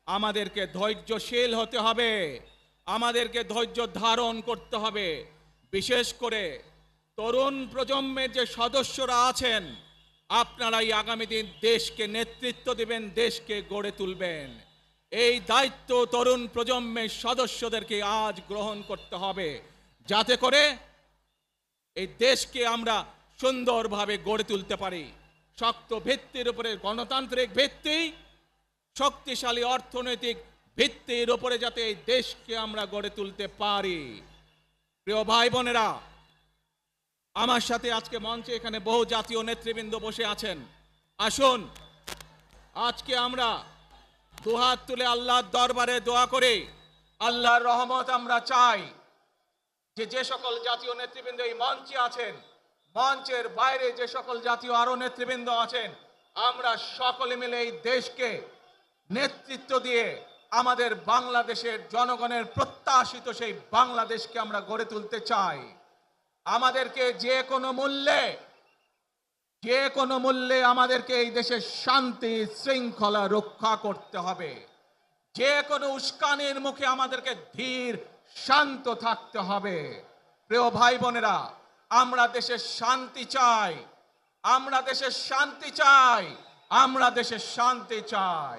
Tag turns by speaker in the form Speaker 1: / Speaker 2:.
Speaker 1: আমাদেরকে ধৈর্যশীল হতে হবে, আমাদেরকে ধৈর্য ধারণ করতে হবে। বিশেষ করে তরুণ প্রজন্মের যে সদস্যরা আছেন, আপনারাই আগামী দিন দেশকে নেতৃত্ব দেবেন, দেশকে গড়ে তুলবেন। এই দায়িত্ব তরুণ প্রজন্মের সদস্যদেরকে আজ গ্রহণ করতে হবে, যাতে করে এই দেশকে আমরা সুন্দরভাবে গড়ে তুলতে পারি। শক্ত ভিত্তির উপরে, গণতান্ত্রিক ভিত্তি, শক্তিশালী অর্থনৈতিক ভিত্তির উপরে যাতে এই দেশকে আমরা গড়ে তুলতে পারি। প্রিয় ভাই বোনেরা, আমার সাথে আজকে মঞ্চে এখানে বহু জাতীয় নেতৃবৃন্দ বসে আছেন। আসুন আজকে আমরা দুহাত তুলে আল্লাহর দরবারে দোয়া করে আল্লাহর রহমত আমরা চাই। যে সকল জাতীয় নেতৃবৃন্দ এই মঞ্চে আছেন, মঞ্চের বাইরে যে সকল জাতীয় আরো নেতৃবৃন্দ আছেন, আমরা সকলে মিলে এই দেশকে নেতৃত্ব দিয়ে আমাদের বাংলাদেশের জনগণের প্রত্যাশিত সেই বাংলাদেশকে আমরা গড়ে তুলতে চাই। আমাদেরকে যে কোনো মূল্যে আমাদেরকে এই দেশের শান্তি শৃঙ্খলা রক্ষা করতে হবে। যে কোনো উস্কানির মুখে আমাদেরকে ধীর শান্ত থাকতে হবে। প্রিয় ভাই বোনেরা, আমরা দেশের শান্তি চাই, আমরা দেশের শান্তি চাই, আমরা দেশের শান্তি চাই।